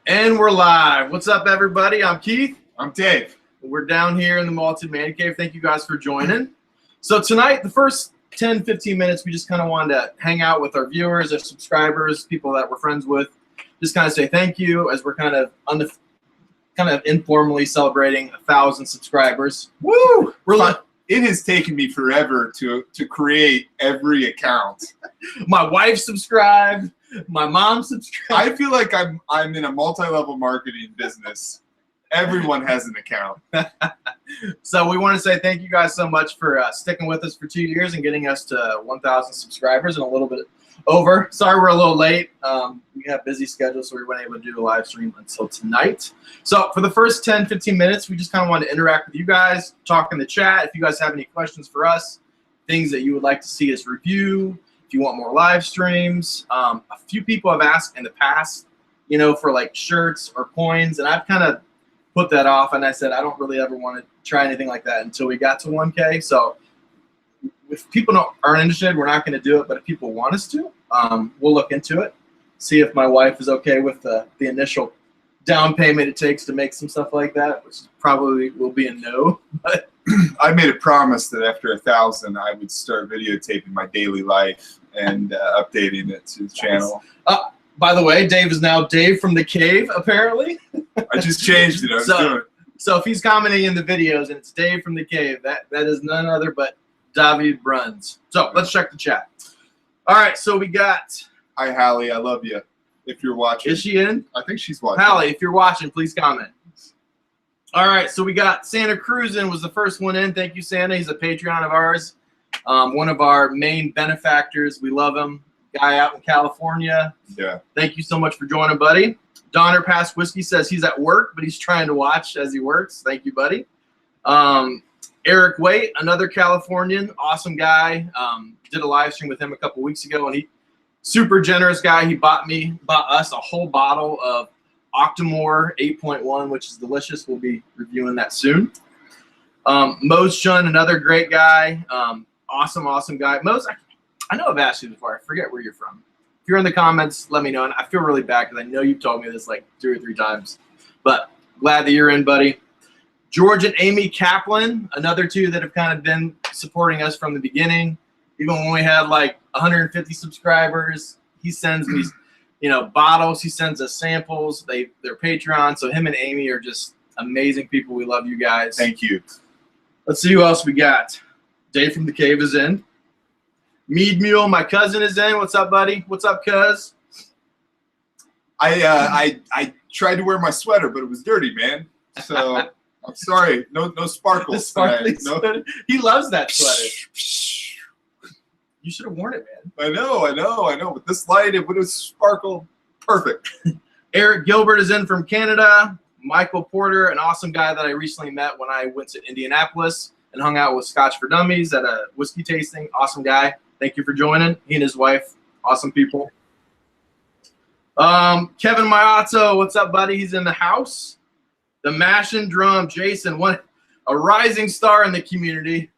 And we're live. What's up, everybody? I'm Keith. I'm Dave. We're down here in the Malted Man Cave. Thank you guys for joining. So tonight, the first 10, 15 minutes, we just kind of wanted to hang out with our viewers, our subscribers, people that we're friends with. Just kind of say thank you as we're kind of informally celebrating 1,000 subscribers. Woo! It has taken me forever to create every account. My wife subscribed. My mom subscribed. I feel like I'm in a multi-level marketing business. Everyone has an account. So we want to say thank you guys so much for sticking with us for 2 years and getting us to 1,000 subscribers and a little bit over. Sorry we're a little late. We have busy schedules, so we weren't able to do the live stream until tonight. So for the first 10, 15 minutes, we just kind of want to interact with you guys, talk in the chat. If you guys have any questions for us, things that you would like to see us review, if you want more live streams. A few people have asked in the past, for like shirts or coins, and I've kind of put that off, and I said I don't really ever want to try anything like that until we got to 1K. So if people aren't interested, we're not going to do it. But if people want us to, we'll look into it, see if my wife is okay with the initial down payment it takes to make some stuff like that, which probably will be a no. But I made a promise that after 1,000, I would start videotaping my daily life and updating it to the channel. By the way, Dave is now Dave from the Cave, apparently. I just changed it. So if he's commenting in the videos and it's Dave from the Cave, that is none other but David Bruns. So let's check the chat. All right, so we got... Hi, Hallie. I love you. If you're watching. Is she in? I think she's watching. Hallie, if you're watching, please comment. All right, so we got Santa Cruz in, was the first one in. Thank you, Santa. He's a Patreon of ours. One of our main benefactors. We love him. Guy out in California. Yeah. Thank you so much for joining, buddy. Donner Past Whiskey says he's at work, but he's trying to watch as he works. Thank you, buddy. Eric Waite, another Californian, awesome guy. Did a live stream with him a couple weeks ago, and he super generous guy. He bought us a whole bottle of Octomore 8.1, which is delicious. We'll be reviewing that soon. Mose Chun, another great guy. Awesome guy. Mose, I know I've asked you before. I forget where you're from. If you're in the comments, let me know. And I feel really bad because I know you've told me this like 2 or 3 times. But glad that you're in, buddy. George and Amy Kaplan, another 2 that have kind of been supporting us from the beginning. Even when we had like 150 subscribers, he sends me, bottles. He sends us samples. They're Patreon. So him and Amy are just amazing people. We love you guys. Thank you. Let's see who else we got. Dave from the Cave is in. Mead Mule, my cousin, is in. What's up, buddy? What's up, cuz? I tried to wear my sweater, but it was dirty, man. So I'm sorry. No sparkles. No. He loves that sweater. You should have worn it, man. I know. With this light, it would have sparkled perfect. Eric Gilbert is in from Canada. Michael Porter, an awesome guy that I recently met when I went to Indianapolis and hung out with Scotch for Dummies at a whiskey tasting. Awesome guy. Thank you for joining. He and his wife, awesome people. Kevin Mayato, what's up, buddy? He's in the house. The Mash and Drum, Jason, a rising star in the community.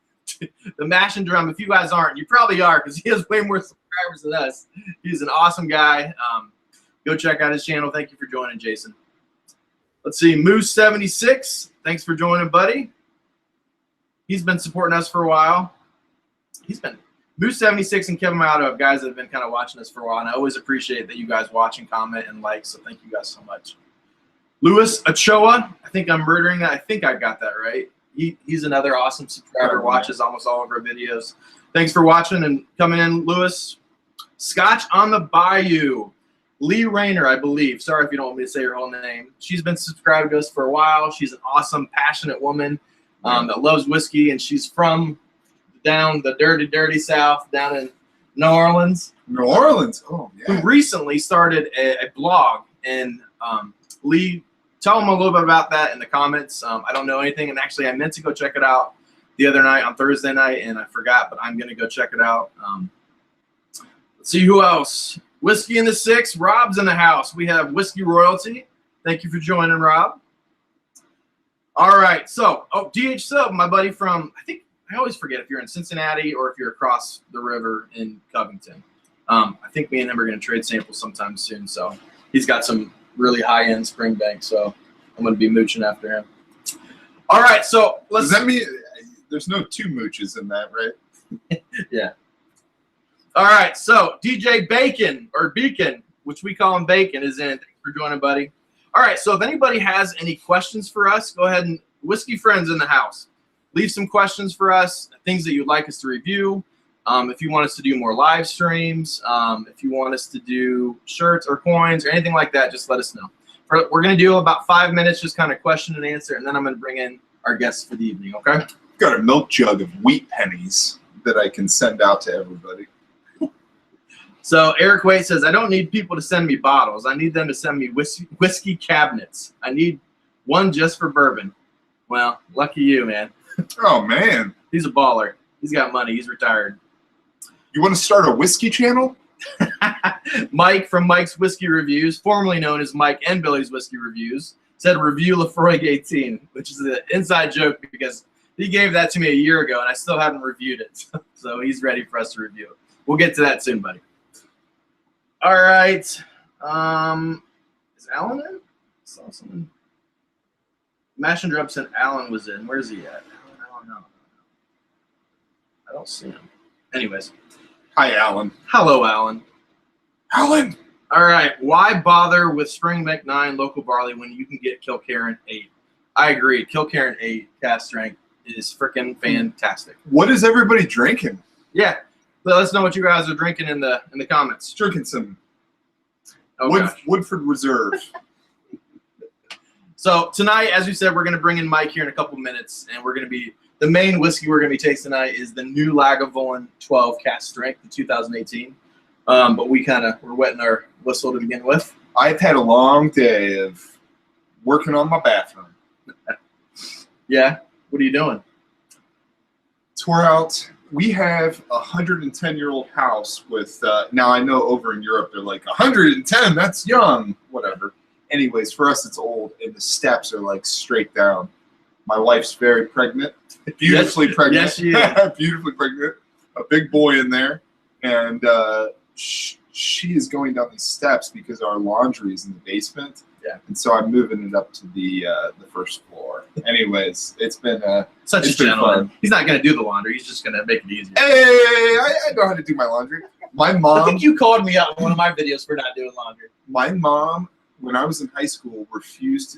The Mash and Drum, if you guys aren't, you probably are because he has way more subscribers than us. He's an awesome guy. Go check out his channel. Thank you for joining, Jason. Let's see, Moose76, thanks for joining, buddy. He's been supporting us for a while. Moose76 and Kevin Mayato have guys that have been kind of watching us for a while, and I always appreciate that you guys watch and comment and like, so thank you guys so much. Louis Ochoa, I think I'm murdering that. I think I got that right. He's another awesome subscriber, watches almost all of our videos. Thanks for watching and coming in, Louis. Scotch on the Bayou. Lee Rayner, I believe. Sorry if you don't want me to say her whole name. She's been subscribed to us for a while. She's an awesome, passionate woman that loves whiskey, and she's from down the dirty South, down in New Orleans. New Orleans, oh yeah. Who recently started a blog, and Lee, tell them a little bit about that in the comments. I don't know anything, and actually I meant to go check it out the other night on Thursday night, and I forgot, but I'm gonna go check it out. Let's see who else. Whiskey in the 6, Rob's in the house. We have Whiskey Royalty. Thank you for joining, Rob. All right, so DH Sub, my buddy from, I always forget if you're in Cincinnati or if you're across the river in Covington. I think me and him are going to trade samples sometime soon. So he's got some really high-end Springbank, so I'm going to be mooching after him. All right, so let's... Does that mean there's no two mooches in that, right? Yeah. All right, so DJ Bacon, or Beacon, which we call him Bacon, is in. Thanks for joining, buddy. All right, so if anybody has any questions for us, go ahead and Whiskey Friends in the house. Leave some questions for us, things that you'd like us to review. If you want us to do more live streams, if you want us to do shirts or coins or anything like that, just let us know. We're going to do about 5 minutes, just kind of question and answer, and then I'm going to bring in our guests for the evening, okay? I've got a milk jug of wheat pennies that I can send out to everybody. So Eric Waite says, I don't need people to send me bottles. I need them to send me whiskey cabinets. I need one just for bourbon. Well, lucky you, man. Oh, man. He's a baller. He's got money. He's retired. You want to start a whiskey channel? Mike from Mike's Whiskey Reviews, formerly known as Mike and Billy's Whiskey Reviews, said review Lafroig 18, which is an inside joke because he gave that to me a year ago, and I still haven't reviewed it. So he's ready for us to review it. We'll get to that soon, buddy. All right. Is Alan in? I saw something. Mash and Drum said Alan was in. Where's he at? I don't know. I don't see him. Anyways. Hi, Alan. Hello, Alan. Alan! All right. Why bother with Springbank 9 local barley when you can get Kilkerran 8? I agree. Kilkerran 8 cast strength is freaking fantastic. What is everybody drinking? Yeah. Let us know what you guys are drinking in the comments. Drinking some Oh, Woodford Reserve. So tonight, as we said, we're going to bring in Mike here in a couple minutes, and we're going to be the main whiskey we're going to be tasting tonight is the new Lagavulin 12 cast strength, the 2018. But we're wetting our whistle to begin with. I've had a long day of working on my bathroom. Yeah, what are you doing? Tore out. We have a 110-year-old house with, now I know over in Europe they're like, 110, that's young, whatever. Anyways, for us it's old, and the steps are like straight down. My wife's very pregnant, beautifully pregnant. Yes, she is. Beautifully pregnant, a big boy in there, and she is going down these steps because our laundry is in the basement. Yeah. And so I'm moving it up to the first floor. Anyways, it's been such it's a been gentleman. fun. He's not going to do the laundry. He's just going to make it easier. Hey, I know how to do my laundry. My I mom, think you called me out in one of my videos for not doing laundry. my mom, when I was in high school, refused.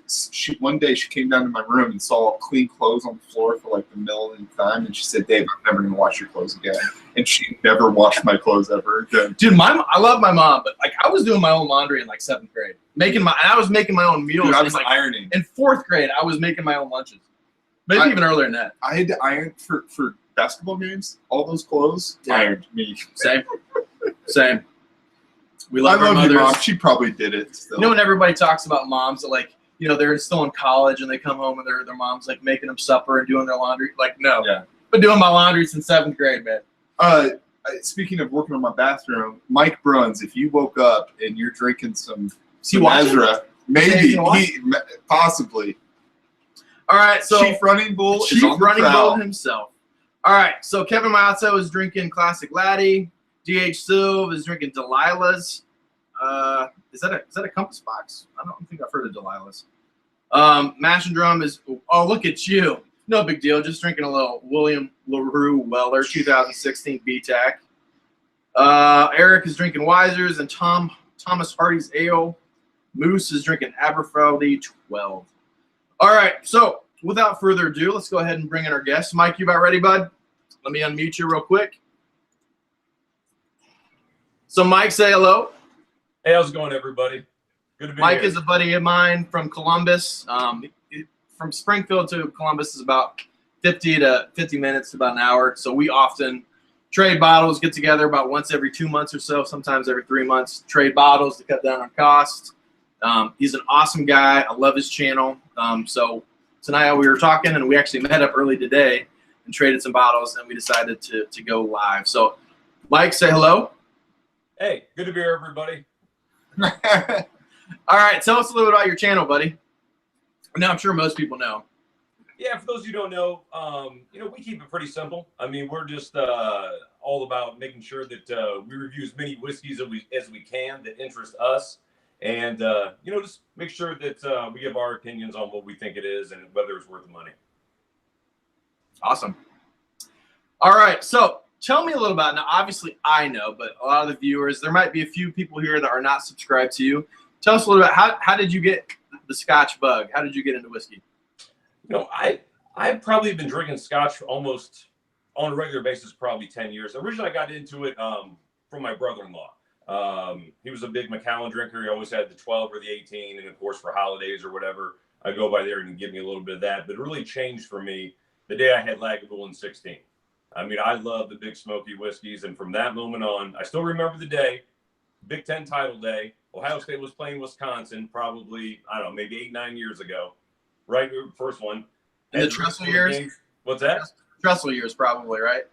One day she came down to my room and saw clean clothes on the floor for like the millionth time, and she said, "Dave, I'm never gonna wash your clothes again." And she never washed my clothes ever again. Dude, I love my mom, but like I was doing my own laundry in like 7th grade, and I was making my own meals. Dude, I was like, ironing. In 4th grade, I was making my own lunches. Maybe even earlier than that. I had to iron for basketball games. All those clothes ironed me. Same. We love our I love mothers. your mom. She probably did it still. You know when everybody talks about moms that like, you know, they're still in college and they come home and their mom's like making them supper and doing their laundry. Like, no. Yeah. Been doing my laundry since 7th grade, man. Speaking of working on my bathroom, Mike Bruns, if you woke up and you're drinking some watching? Ezra, maybe possibly. All right, so Chief Running Bull Chief is on the Running prowl. Bull himself. All right, so Kevin Mato is drinking Classic Laddie. DH Silv is drinking Delilah's. Is that a Compass box? I don't think I've heard of Delilah's. Mash and Drum is, oh, look at you. No big deal. Just drinking a little William LaRue Weller 2016 BTAC. Eric is drinking Wiser's and Thomas Hardy's Ale. Moose is drinking Aberfeldy 12. All right, so without further ado, let's go ahead and bring in our guests. Mike, you about ready, bud? Let me unmute you real quick. So, Mike, say hello. Hey, how's it going, everybody? Good to be Mike here. is a buddy of mine from Columbus. From Springfield to Columbus is about 50 minutes to about an hour. So we often trade bottles, get together about once every 2 months or so, sometimes every 3 months, trade bottles to cut down on cost. He's an awesome guy. I love his channel. So tonight we were talking, and we actually met up early today and traded some bottles, and we decided to go live. So, Mike, say hello. Hey, good to be here, everybody. All right, tell us a little bit about your channel, buddy. Now, I'm sure most people know. Yeah, for those of you who don't know, we keep it pretty simple. I mean, we're just all about making sure that we review as many whiskeys as we can that interest us. and just make sure that we give our opinions on what we think it is and whether it's worth the money. Awesome. All right, so tell me a little about, now obviously I know, but a lot of the viewers, there might be a few people here that are not subscribed to you. Tell us a little about how did you get the Scotch bug? How did you get into whiskey? I've probably been drinking Scotch almost on a regular basis, probably 10 years. Originally, I got into it from my brother-in-law. He was a big Macallan drinker. He always had the 12 or the 18, and of course for holidays or whatever, I'd go by there and give me a little bit of that. But it really changed for me the day I had Lagavulin 16. I mean, I love the big smoky whiskeys, and from that moment on, I still remember the day, Big Ten title day. Ohio State was playing Wisconsin probably, I don't know, maybe 8-9 years ago. Right, first one. In the Tressel years? What's that? Tressel years, probably, right?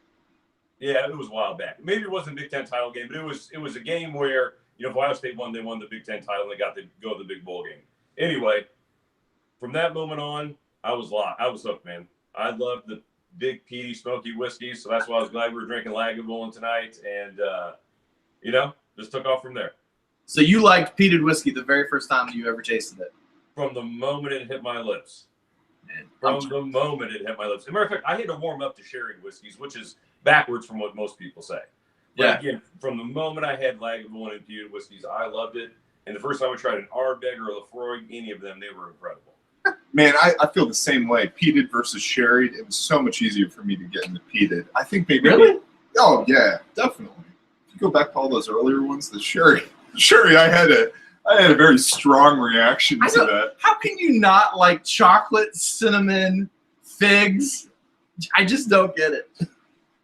Yeah, it was a while back. Maybe it wasn't a Big Ten title game, but it was a game where, if Ohio State won, they won the Big Ten title and they got to go to the big bowl game. Anyway, from that moment on, I was hooked, man. I loved the big peaty smoky whiskeys, so that's why I was glad we were drinking Lagavulin tonight, and just took off from there. So you liked peated whiskey the very first time you ever tasted it? From the moment it hit my lips. Man, the moment it hit my lips. As a matter of fact, I had to warm up to sherry whiskeys, which is backwards from what most people say. But yeah. Again, from the moment I had Lagavulin and peated whiskeys, I loved it. And the first time I tried an Ardbeg or a Lefroy, any of them, they were incredible. Man, I feel the same way. Peated versus sherried, it was so much easier for me to get into peated. I think maybe. Really? Oh yeah, definitely. If you go back to all those earlier ones, the sherry, I had a very strong reaction to that. How can you not like chocolate, cinnamon, figs? I just don't get it.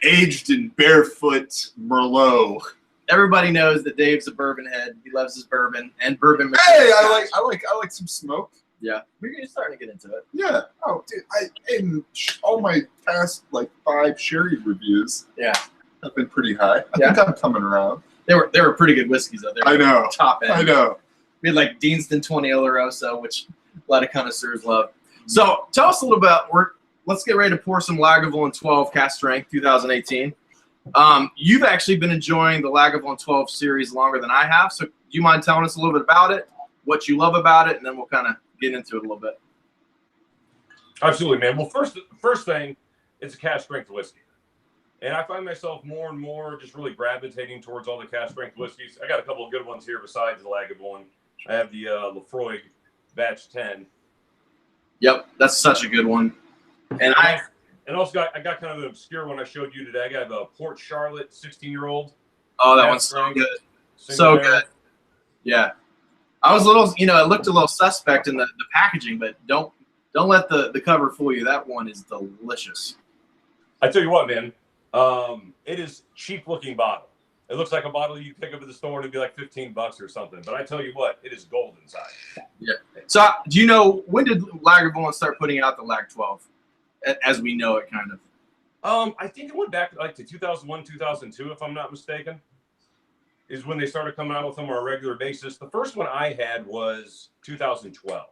Aged in barefoot Merlot. Everybody knows that Dave's a bourbon head. He loves his bourbon and bourbon. Hey, I like some smoke. Yeah, we're starting to get into it. Yeah. Oh, dude, in all my past 5 sherry reviews, yeah, have been pretty high. I think I'm coming around. They were pretty good whiskeys though. I know. Top end. I know. We had Deanston 20 Oloroso, which a lot of connoisseurs love. So tell us a little about let's get ready to pour some Lagavulin 12 Cask Strength 2018. You've actually been enjoying the Lagavulin 12 series longer than I have. So do you mind telling us a little bit about it, what you love about it, and then we'll kind of get into it a little bit. Absolutely, man. Well, first thing, it's a cask strength whiskey. And I find myself more and more just really gravitating towards all the cask strength whiskeys. I got a couple of good ones here besides the Lagavulin. I have the Lefroy Batch 10. Yep, that's such a good one. And I also got kind of an obscure one I showed you today. I got a Port Charlotte 16-year-old. Oh, that one's so good. So good. Yeah. I was a little, it looked a little suspect in the packaging, but don't let the cover fool you. That one is delicious. I tell you what, man, it is cheap-looking bottle. It looks like a bottle you pick up at the store and it'd be like $15 or something. But I tell you what, it is gold inside. Yeah. So do you know, when did Lagavulin start putting out the Lag 12, as we know it, kind of? I think it went back to 2001, 2002, if I'm not mistaken, is when they started coming out with them on a regular basis. The first one I had was 2012.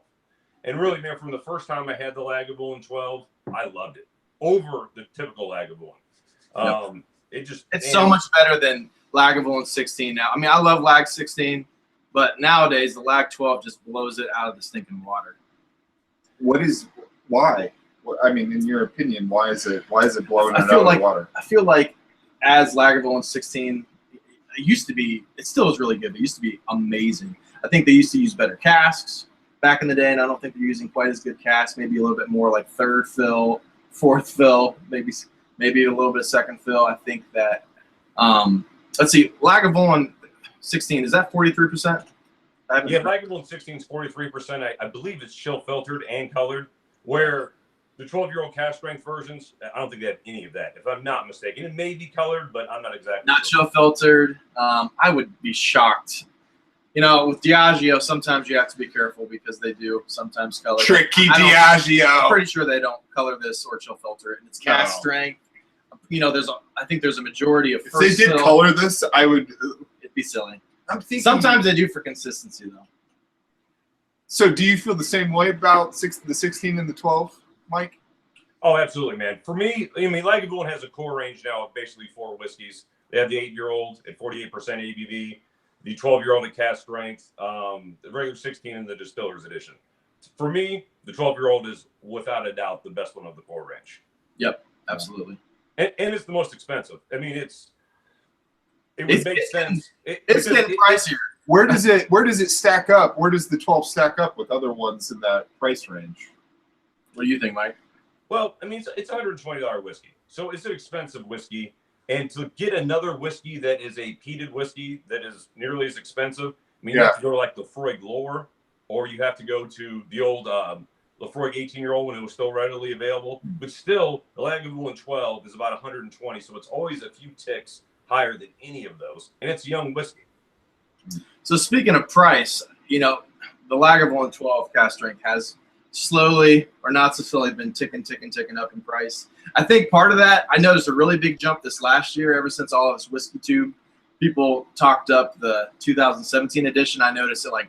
And really, man, from the first time I had the Lagavulin 12, I loved it over the typical Lagavulin. It's so much better than Lagavulin 16 now. I mean, I love Lag 16, but nowadays the Lag 12 just blows it out of the stinking water. Why? I mean, in your opinion, why is it blowing it out of the water? I feel like as Lagavulin 16, it used to be, it still is really good. It used to be amazing. I think they used to use better casks back in the day, and I don't think they're using quite as good casks. Maybe a little bit more like third fill, fourth fill, maybe a little bit of second fill. I think that, let's see, Lagavulin 16, is that 43%? Yeah, Lagavulin 16 is 43%. I believe it's chill filtered and colored, where the 12-year-old cask strength versions, I don't think they have any of that, if I'm not mistaken. It may be colored, but I'm not exactly not sure. Chill filtered. I would be shocked. With Diageo, sometimes you have to be careful because they do sometimes color. Tricky Diageo. I'm pretty sure they don't color this or chill filter it. It's cask strength. I think there's a majority of if they did color this, it'd be silly. I'm thinking sometimes they do for consistency though. So do you feel the same way about the 16 and the 12, Mike? Oh, absolutely, man. For me, Lagavulin has a core range now of basically 4 whiskeys. They have the 8-year-old at 48% ABV. the 12-year-old at cast strength, the regular 16, and the Distillers edition. For me, the 12-year-old is without a doubt the best one of the 4 range. Yep, absolutely. And it's the most expensive. I mean, it would make sense. It's getting pricier. Where does it stack up? Where does the 12 stack up with other ones in that price range? What do you think, Mike? Well, I mean, it's $120 whiskey, so it's an expensive whiskey. And to get another whiskey that is a peated whiskey that is nearly as expensive, I mean, you have to go to like Lafroig Lower, or you have to go to the old Lafroig 18-year-old when it was still readily available. But still, the Lagavulin 12 is about 120, so it's always a few ticks higher than any of those, and it's young whiskey. So speaking of price, you know, the Lagavulin 12 cast strength has slowly or not so slowly been ticking up in price. I think part of that, I noticed a really big jump this last year ever since all of this Whiskey Tube. People talked up the 2017 edition. I noticed it like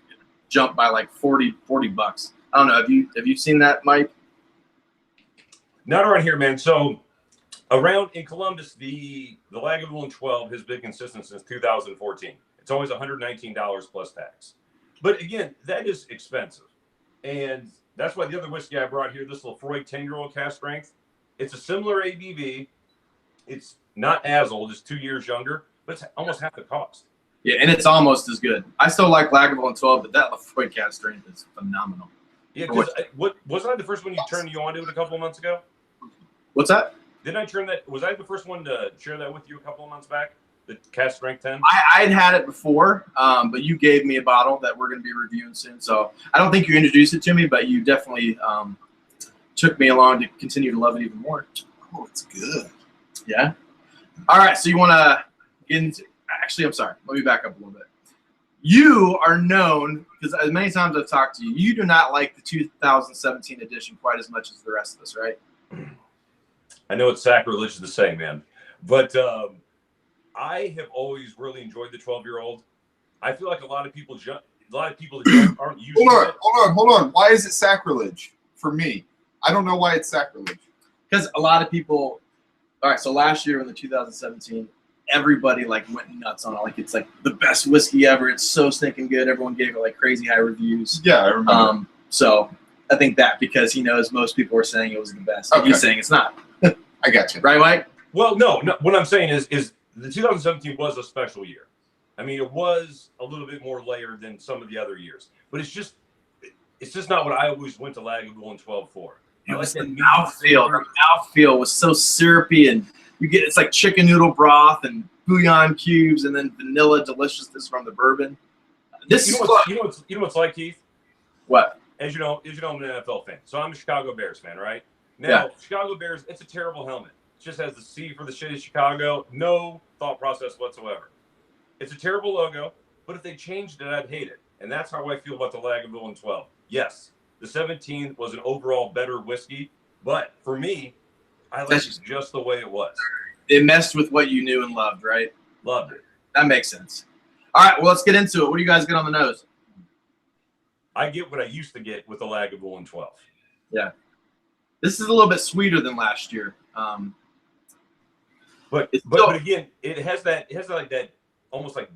jumped by like 40 bucks. I don't know. Have you seen that, Mike? Not around here, man. So around in Columbus, the Lagavulin 12 has been consistent since 2014. It's always $119 plus tax. But again, that is expensive. And that's why the other whiskey I brought here, this Lafroig 10-year-old cast strength, it's a similar ABV. It's not as old, it's 2 years younger, but it's almost half the cost. Yeah, and it's almost as good. I still like Lagavulin 12, but that Lafroig cast strength is phenomenal. Yeah, because wasn't I the first one you turned you on to it a couple of months ago? What's that? Didn't I turn that? Was I the first one to share that with you a couple of months back? The cast strength 10? I had it before, but you gave me a bottle that we're going to be reviewing soon. So I don't think you introduced it to me, but you definitely took me along to continue to love it even more. Oh, it's good. Yeah. All right. So you want to get into? Actually, I'm sorry. Let me back up a little bit. You are known because as many times I've talked to you, you do not like the 2017 edition quite as much as the rest of us, right? I know it's sacrilegious to say, man, but I have always really enjoyed the 12-year-old. I feel like a lot of people that aren't used to it. Hold on. Why is it sacrilege for me? I don't know why it's sacrilege. Because a lot of people. All right. So last year in the 2017, everybody like went nuts on it. Like it's like the best whiskey ever. It's so stinking good. Everyone gave it like crazy high reviews. Yeah, I remember. So I think that because he knows most people are saying it was the best. Okay. He's saying it's not. I got you. Right, Mike? Well, no. What I'm saying is the 2017 was a special year. I mean, it was a little bit more layered than some of the other years, but it's just not what I always went to Lagavulin 12 for. It was the mouthfeel. The mouthfeel was so syrupy, and it's like chicken noodle broth and bouillon cubes, and then vanilla deliciousness from the bourbon. You know what's like, Keith? What? As you know, I'm an NFL fan, so I'm a Chicago Bears fan, right? Now, Chicago Bears, it's a terrible helmet. It just has the C for the city of Chicago. No thought process whatsoever. It's a terrible logo, but if they changed it, I'd hate it. And that's how I feel about the Lagavulin 12. Yes, the 17 was an overall better whiskey, but for me, I liked it just the way it was. It messed with what you knew and loved, right? Loved it. That makes sense. All right, well, let's get into it. What do you guys get on the nose? I get what I used to get with the Lagavulin 12. Yeah. This is a little bit sweeter than last year. But again, it has that almost like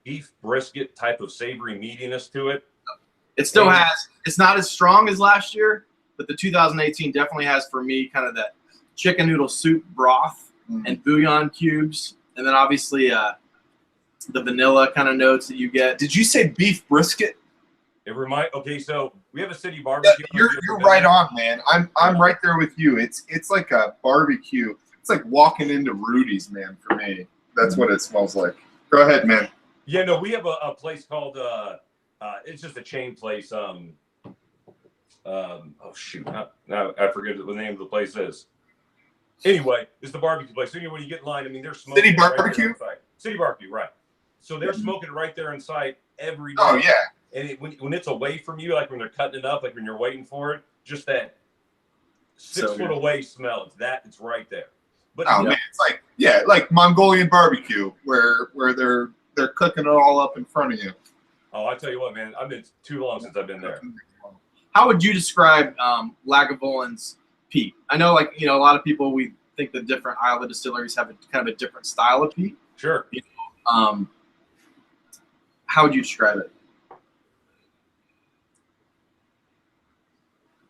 beef brisket type of savory meatiness to it. It still has. It's not as strong as last year, but the 2018 definitely has for me kind of that chicken noodle soup broth and bouillon cubes, and then obviously the vanilla kind of notes that you get. Did you say beef brisket? Okay, so we have a city barbecue. You're right on, man. I'm right there with you. It's like a barbecue. It's like walking into Rudy's, man. For me, that's what it smells like. Go ahead, man. Yeah, no, we have a place called it's just a chain place. Oh shoot, now I forget what the name of the place is. Anyway, it's the barbecue place. So anyway, when you get in line, I mean, they're smoking. City barbecue. City barbecue, right? So they're smoking right there inside every day. Oh yeah. And when it's away from you, like when they're cutting it up, like when you're waiting for it, just that 6 foot away smell. It's right there. But man, it's like Mongolian barbecue where they're cooking it all up in front of you. Oh, I tell you what, man, I've been too long since I've been there. How would you describe Lagavulin's peat? I know, like, a lot of people, we think the different Islay distilleries have kind of a different style of peat. Sure. How would you describe it?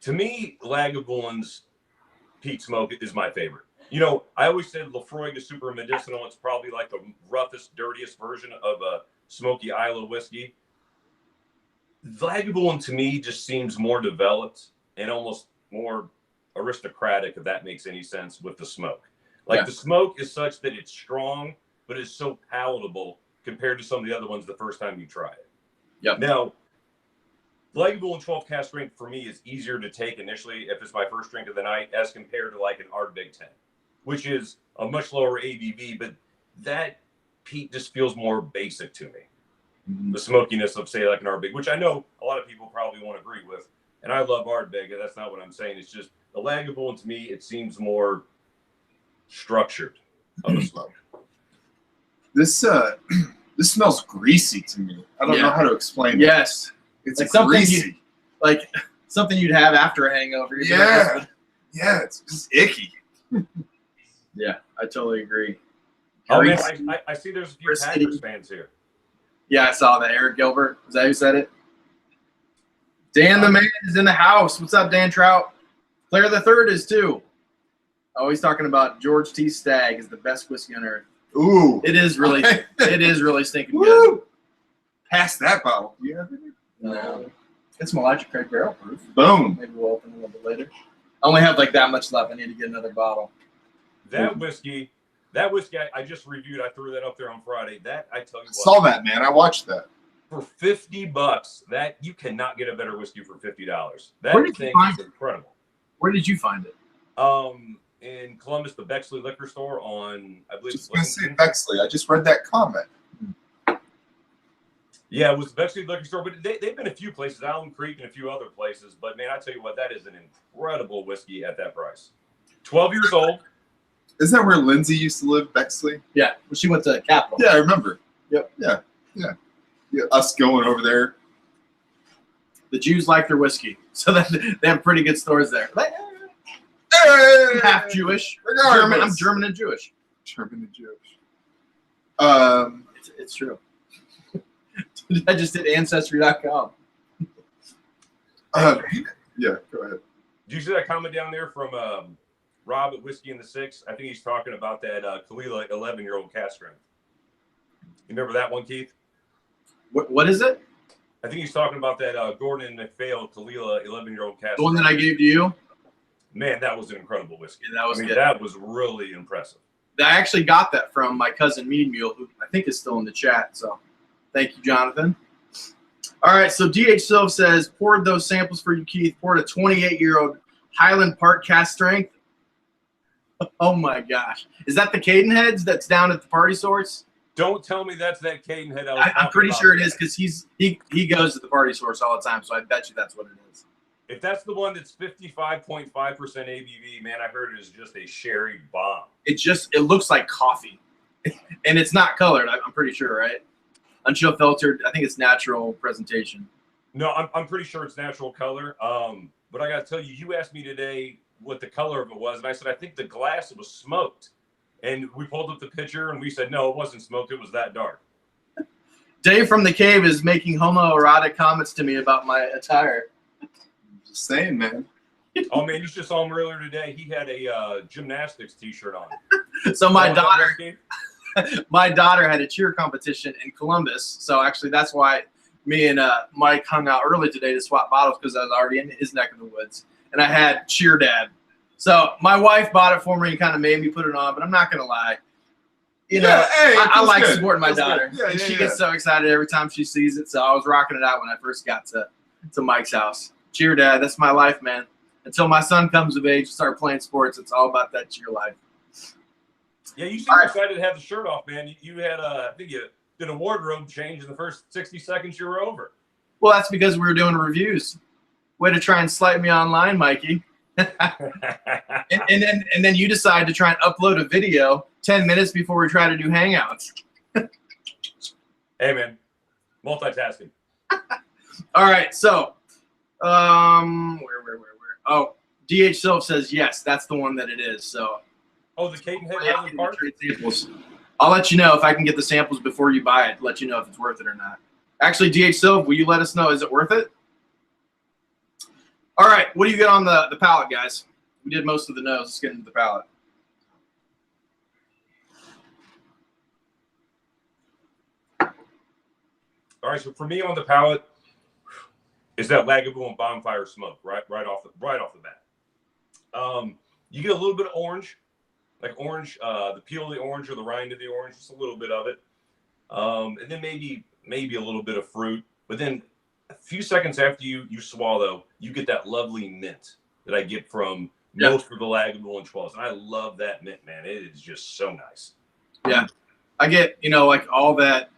To me, Lagavulin's peat smoke is my favorite. You know, I always said Lafroig is super medicinal. It's probably like the roughest, dirtiest version of a smoky Isla whiskey. Lagavulin to me just seems more developed and almost more aristocratic, if that makes any sense, with the smoke. Like the smoke is such that it's strong, but it's so palatable compared to some of the other ones the first time you try it. Yep. Now, Lagavulin 12 cask strength for me is easier to take initially if it's my first drink of the night as compared to like an Ardbeg 10, which is a much lower ABV, but that peat just feels more basic to me. The smokiness of, say, like an Ardbeg, which I know a lot of people probably won't agree with. And I love Ardbeg, and that's not what I'm saying. It's just the Lagavulin to me, it seems more structured of a smoke. This this smells greasy to me. I don't know how to explain it. Yes. It's like greasy. Something you'd have after a hangover. Yeah. Yeah, it's just icky. Yeah, I totally agree. Oh, man, I see there's a few Packers fans here. Yeah, I saw that. Eric Gilbert. Is that who said it? Dan the man is in the house. What's up, Dan Trout? Claire the Third is too. Oh, he's talking about George T. Stagg is the best whiskey on earth. Ooh. It is really stinking good. Pass that bottle. Do you have it? No. It's Elijah Craig barrel proof. Boom. Maybe we'll open a little bit later. I only have like that much left. I need to get another bottle. That whiskey I just reviewed. I threw that up there on Friday. That, I tell you what. Saw that, man. I watched that. For $50, that you cannot get a better whiskey for $50. That thing is incredible. Where did you find it? In Columbus, the Bexley liquor store on, I believe. Just gonna say Bexley. I just read that comment. Yeah, it was the Bexley liquor store, but they've been a few places, Allen Creek and a few other places. But man, I tell you what, that is an incredible whiskey at that price. 12 years old. Isn't that where Lindsay used to live, Bexley? Yeah, well, she went to Capitol. Yeah, I remember. Yep. Yeah. Us going over there. The Jews like their whiskey, so they have pretty good stores there. Hey! Half Jewish. Regardless. I'm German and Jewish. German and Jewish. It's true. I just did Ancestry.com. Yeah, go ahead. Did you see that comment down there from Rob at Whiskey in the Six? I think he's talking about that Kalila 11-year-old cask strength. You remember that one, Keith? What is it? I think he's talking about that Gordon and MacPhail Kalila 11-year-old cask. The one that I gave to you? Man, that was an incredible whiskey. Yeah, that was good. That was really impressive. I actually got that from my cousin Mead Mule, who I think is still in the chat. So thank you, Jonathan. All right, so DH Silv says, poured those samples for you, Keith. Poured a 28-year-old Highland Park cask strength. Oh, my gosh. Is that the Cadenheads that's down at the Party Source? Don't tell me that's that Cadenhead. I'm pretty sure it is because he goes to the Party Source all the time, so I bet you that's what it is. If that's the one that's 55.5% ABV, man, I heard it is just a sherry bomb. It looks like coffee, and it's not colored. I'm pretty sure, right? Unchill filtered. I think it's natural presentation. No, I'm pretty sure it's natural color. But I got to tell you, you asked me today what the color of it was, and I said I think the glass was smoked. And we pulled up the picture, and we said no, it wasn't smoked. It was that dark. Dave from the Cave is making homoerotic comments to me about my attire. Just saying, man. Oh man, you just saw him earlier today. He had a gymnastics T-shirt on. So my daughter had a cheer competition in Columbus. So actually, that's why me and Mike hung out early today to swap bottles because I was already in his neck of the woods, and I had cheer dad. So my wife bought it for me and kind of made me put it on, but I'm not gonna lie. I like supporting my daughter. Yeah, and she gets so excited every time she sees it. So I was rocking it out when I first got to Mike's house. Cheer dad, that's my life, man. Until my son comes of age and start playing sports, it's all about that cheer life. Yeah, you seem excited to have the shirt off, man. You had I think you did a wardrobe change in the first 60 seconds you were over. Well, that's because we were doing reviews. Way to try and slight me online, Mikey. and then you decide to try and upload a video 10 minutes before we try to do hangouts. Hey man, multitasking. All right, so where? Oh, DH Silv says yes, that's the one that it is. So the Cadenhead part. Samples. I'll let you know if I can get the samples before you buy it. Let you know if it's worth it or not. Actually, DH Silv, will you let us know? Is it worth it? All right, what do you get on the palate, guys? We did most of the nose. Let's get into the palate. All right, so for me on the palate is that Lagavulin bonfire smoke right off the bat. You get a little bit of orange, like orange, the peel of the orange or the rind of the orange, just a little bit of it, and then maybe a little bit of fruit. But then a few seconds after you swallow, you get that lovely mint that I get from most of the Lagavulin 12s, and I love that mint, man. It is just so nice. Yeah, I get like all that.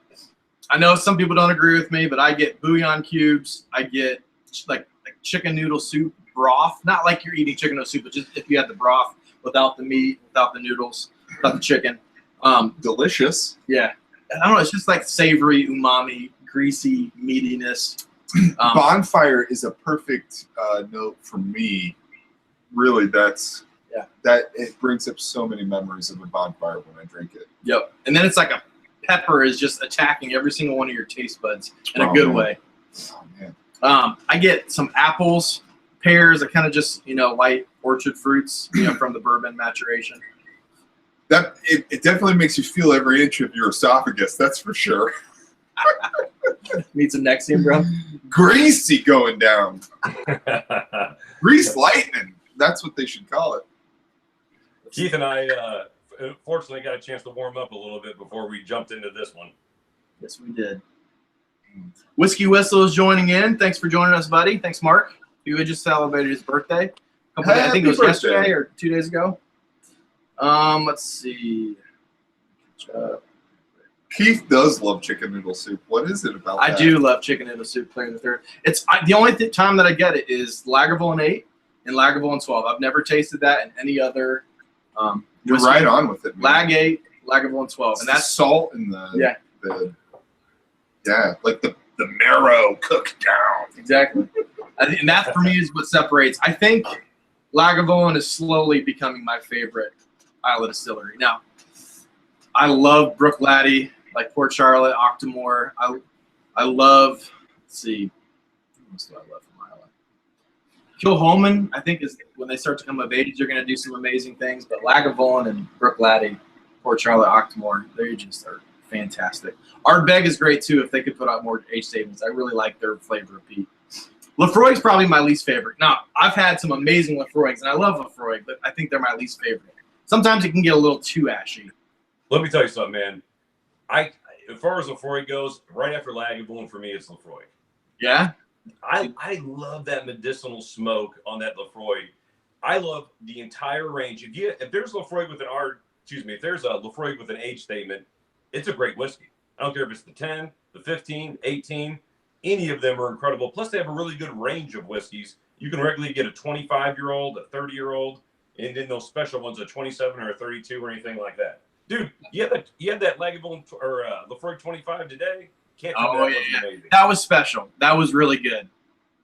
I know some people don't agree with me, but I get bouillon cubes. I get like chicken noodle soup broth. Not like you're eating chicken noodle soup, but just if you had the broth without the meat, without the noodles, without the chicken. Delicious. Yeah. I don't know. It's just like savory, umami, greasy meatiness. Bonfire is a perfect note for me. Really, that it brings up so many memories of a bonfire when I drink it. Yep. And then it's like a pepper is just attacking every single one of your taste buds in a good way. Oh, man. I get some apples, pears, that kind of just, light orchard fruits, from the bourbon maturation. That it definitely makes you feel every inch of your esophagus, that's for sure. Need some Nexium, bro? Greasy going down. Grease lightning. That's what they should call it. Keith and I, fortunately, got a chance to warm up a little bit before we jumped into this one. Yes, we did. Whiskey Whistle is joining in. Thanks for joining us, buddy. Thanks, Mark. He had just celebrated his birthday. I think it was yesterday or 2 days ago. Let's see. Keith does love chicken noodle soup. What is it about that? I do love chicken noodle soup, clear the third. It's the only time that I get it is Lagavulin 8 and Lagavulin 12. I've never tasted that in any other You're right on with it, man. Lag 8, Lagavulin 12. And that's salt and like the marrow cooked down. Exactly. And that for me is what separates. I think Lagavulin is slowly becoming my favorite Isle Distillery. Now, I love Brook Laddie, like Port Charlotte, Octomore. I love, let's see, what else do I love from Isle? Kilholman, I think, is when they start to come of age, they're going to do some amazing things. But Lagavulin and Brook Laddie, Port Charlotte, Octomore, they just are fantastic. Ardbeg is great, too, if they could put out more age statements. I really like their flavor of peat. Lefroy's probably my least favorite. Now, I've had some amazing Lefroy's, and I love Lefroy, but I think they're my least favorite. Sometimes it can get a little too ashy. Let me tell you something, man. As far as Lefroy goes, right after Lagavulin for me, it's Lefroy. Yeah? I love that medicinal smoke on that Lefroy. I love the entire range. If there's Lefroy with if there's a Lefroy with an age statement, it's a great whiskey. I don't care if it's the 10, the 15, 18. Any of them are incredible. Plus, they have a really good range of whiskeys. You can regularly get a 25-year-old, a 30-year-old, and then those special ones, a 27 or a 32 or anything like that. Dude, you had that Lagavulin or Lefroy 25 today. Can't tell me that wasn't amazing. That was special. That was really good.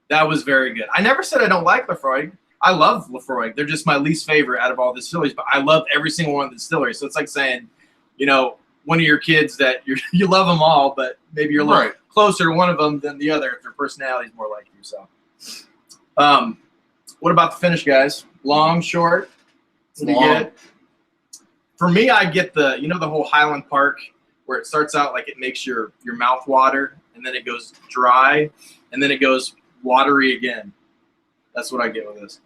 That was very good. I never said I don't like Lefroy. I love Lefroy. They're just my least favorite out of all the distilleries, but I love every single one of the distilleries. So it's like saying, one of your kids that you love them all, but maybe you're a little closer to one of them than the other if their personality is more like you. So, what about the finish, guys? Long, short? What do you get? For me, I get the whole Highland Park where it starts out like it makes your mouth water, and then it goes dry, and then it goes watery again. That's what I get with this.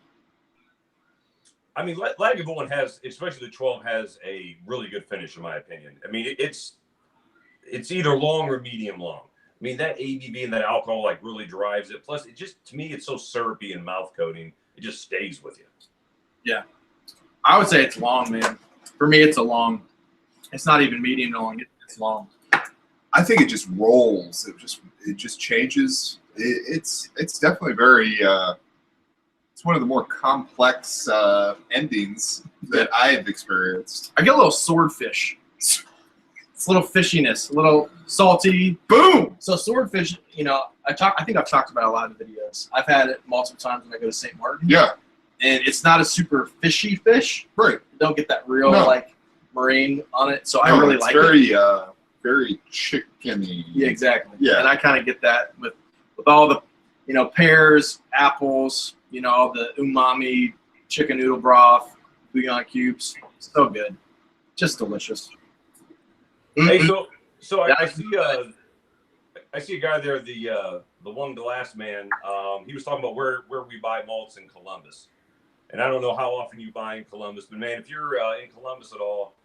I mean, Lagavulin has, especially the 12, has a really good finish, in my opinion. I mean, it's either long or medium long. I mean, that ABV and that alcohol really drives it. Plus, to me, it's so syrupy and mouth coating. It just stays with you. Yeah. I would say it's long, man. For me, it's a long. It's not even medium long. It's long. I think it just rolls. It just changes. It's definitely very. It's one of the more complex endings that I've experienced. I get a little swordfish. It's a little fishiness, a little salty. Boom! So swordfish, I think I've talked about a lot of videos. I've had it multiple times when I go to St. Martin. Yeah. And it's not a super fishy fish. Right. You don't get that real marine on it. So I really like it. It's very very chickeny. Yeah, exactly. Yeah. And I kind of get that with all the, pears, apples, all the umami, chicken noodle broth, bouillon cubes. So good. Just delicious. Hey, so I see a guy there, the last man. He was talking about where we buy malts in Columbus, and I don't know how often you buy in Columbus, but man, if you're in Columbus at all,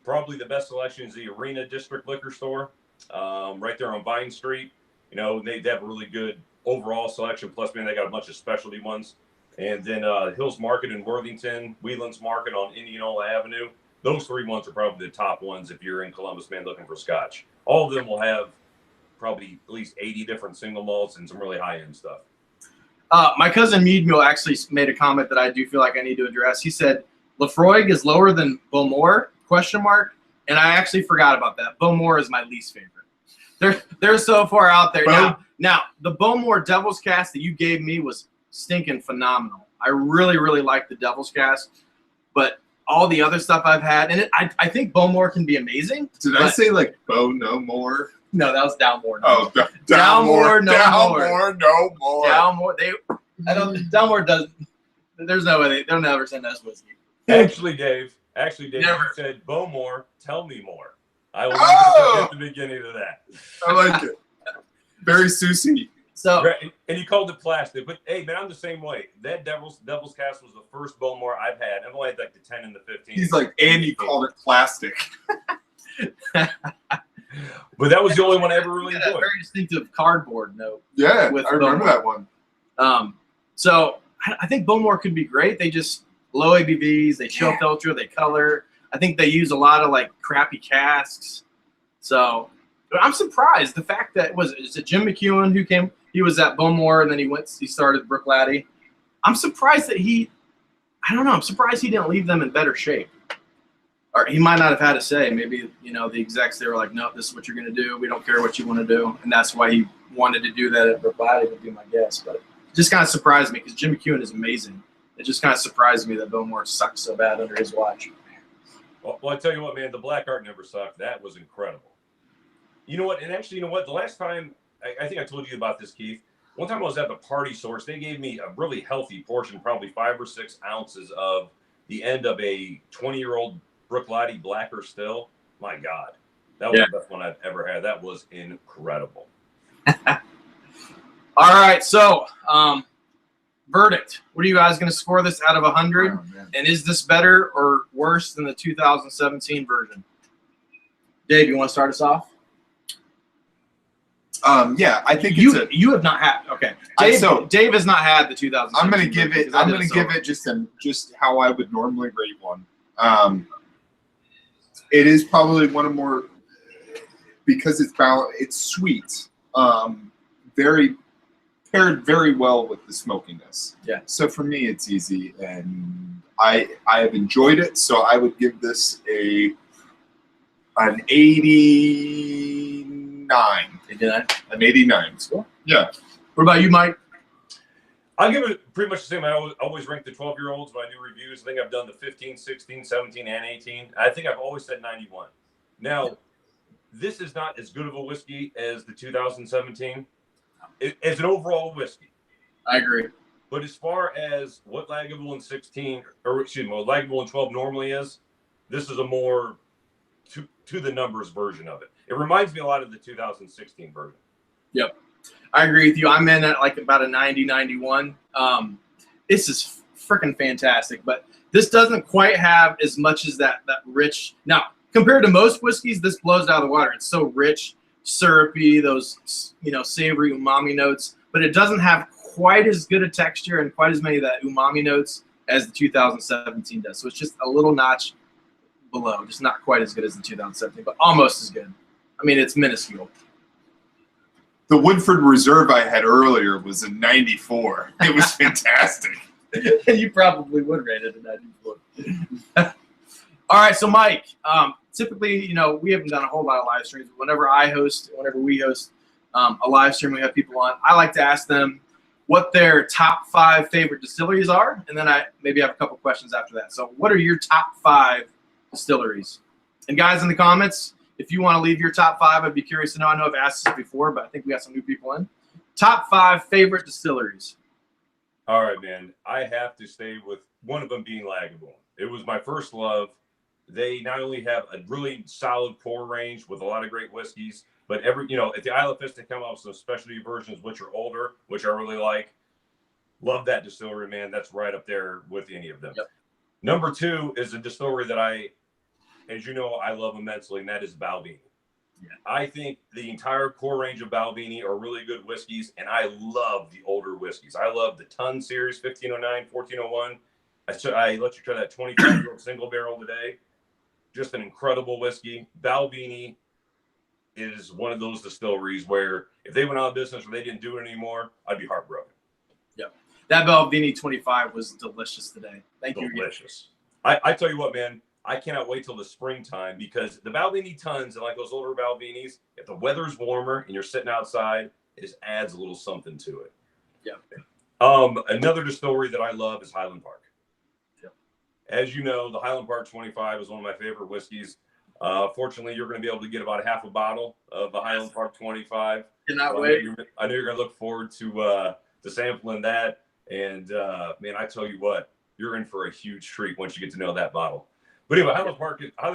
probably the best selection is the Arena District Liquor Store, right there on Vine Street. They have a really good overall selection. Plus, man, they got a bunch of specialty ones. And then Hills Market in Worthington, Whelan's Market on Indianola Avenue. Those three ones are probably the top ones if you're in Columbus, man, looking for Scotch. All of them will have probably at least 80 different single malts and some really high-end stuff. My cousin Mead Mule actually made a comment that I do feel like I need to address. He said, Lafroig is lower than Bowmore, ? And I actually forgot about that. Bowmore is my least favorite. They're so far out there. Now, the Bowmore Devil's Cast that you gave me was stinking phenomenal. I really, really like the Devil's Cast. But all the other stuff I've had, and I think Bowmore can be amazing. Did I say like Bow No More? No, that was Downmore. Oh, Downmore, no more. Downmore, no more. Downmore, Downmore doesn't. There's no way they'll never send us whiskey. Actually, Dave, Never. you said Bowmore, tell me more. I will never forget the beginning of that. I like it. Very Susie. So, and you called it plastic, but hey, man, I'm the same way. That Devil's Cast was the first Bowmore I've had. I've only had like the 10 and the 15. He's like, and you called it plastic. But that was the only one I ever really enjoyed. Very distinctive cardboard note. Yeah, with I remember that one. So I think Bowmore could be great. They just low ABVs, they chill filter, they color. I think they use a lot of like crappy casks. So I'm surprised the fact that is it Jim McEwen who came. He was at Bowmore and then he started Brook Laddie. I'm surprised that I'm surprised he didn't leave them in better shape. Or he might not have had a say. Maybe, the execs, they were like, no, this is what you're going to do. We don't care what you want to do. And that's why he wanted to do that at Brook Laddie, would be my guess. But it just kind of surprised me because Jim McEwen is amazing. It just kind of surprised me that Bowmore sucked so bad under his watch. Well, I tell you what, man, the Black Art never sucked. That was incredible. You know what? And actually, the last time, I think I told you about this, Keith. One time I was at the Party Source. They gave me a really healthy portion, probably 5 or 6 ounces of the end of a 20-year-old Brook Laddie Blacker Still. My God. That was the best one I've ever had. That was incredible. All right. So, verdict. What are you guys going to score this out of 100? Oh, and is this better or worse than the 2017 version? Dave, you want to start us off? Yeah, I think you have not had. Okay, Dave has not had the 2017. I'm going to give it. I'm going to give it just how I would normally rate one. It is probably one of more because it's balanced. It's sweet. Very paired very well with the smokiness. Yeah. So for me, it's easy, and I have enjoyed it. So I would give this an 89. An 89. Cool. Yeah. What about you, Mike? I'll give it pretty much the same. I always rank the 12-year-olds when I do reviews. I think I've done the 15, 16, 17, and 18. I think I've always said 91. Now, this is not as good of a whiskey as the 2017. As an overall whiskey. I agree. But as far as what Lagavulin Lagavulin 12 normally is, this is a more to the numbers version of it. It reminds me a lot of the 2016 version. Yep. I agree with you. I'm in at like about a 90, 91. This is freaking fantastic, but this doesn't quite have as much as that rich. Now, compared to most whiskeys, this blows out of the water. It's so rich, syrupy, those, savory umami notes, but it doesn't have quite as good a texture and quite as many of that umami notes as the 2017 does. So it's just a little notch below, just not quite as good as the 2017, but almost as good. I mean, it's minuscule. The Woodford Reserve I had earlier was a 94. It was fantastic. You probably would rate it a 94. All right, so Mike, typically, we haven't done a whole lot of live streams. Whenever we host a live stream, we have people on. I like to ask them what their top 5 favorite distilleries are, and then I maybe have a couple questions after that. So what are your top 5 distilleries? And guys in the comments, If you want to leave your top 5, I'd be curious to know. I know I've asked this before, but I think we got some new people in. Top 5 favorite distilleries. All right, man. I have to stay with one of them being Lagavulin. It was my first love. They not only have a really solid core range with a lot of great whiskeys, but at the Isle of Fish, they come out with some specialty versions, which are older, which I really like. Love that distillery, man. That's right up there with any of them. Yep. Number 2 is a distillery that as you know, I love immensely, and that is Balvenie. Yeah. I think the entire core range of Balvenie are really good whiskeys, and I love the older whiskeys. I love the Ton series, 1509, 1401. I let you try that 25-year-old single barrel today. Just an incredible whiskey. Balvenie is one of those distilleries where if they went out of business or they didn't do it anymore, I'd be heartbroken. Yep. That Balvenie 25 was delicious today. Thank you. Delicious. I tell you what, man, I cannot wait till the springtime because the Balvenie Tons and like those older Balvenies, if the weather's warmer and you're sitting outside, it just adds a little something to it. Yeah. Another distillery that I love is Highland Park. Yep. As you know, the Highland Park 25 is one of my favorite whiskeys. Fortunately, you're going to be able to get about half a bottle of the Highland Park 25. Cannot wait. I know you're going to look forward to sampling that. And, man, I tell you what, you're in for a huge treat once you get to know that bottle. But anyway, Highland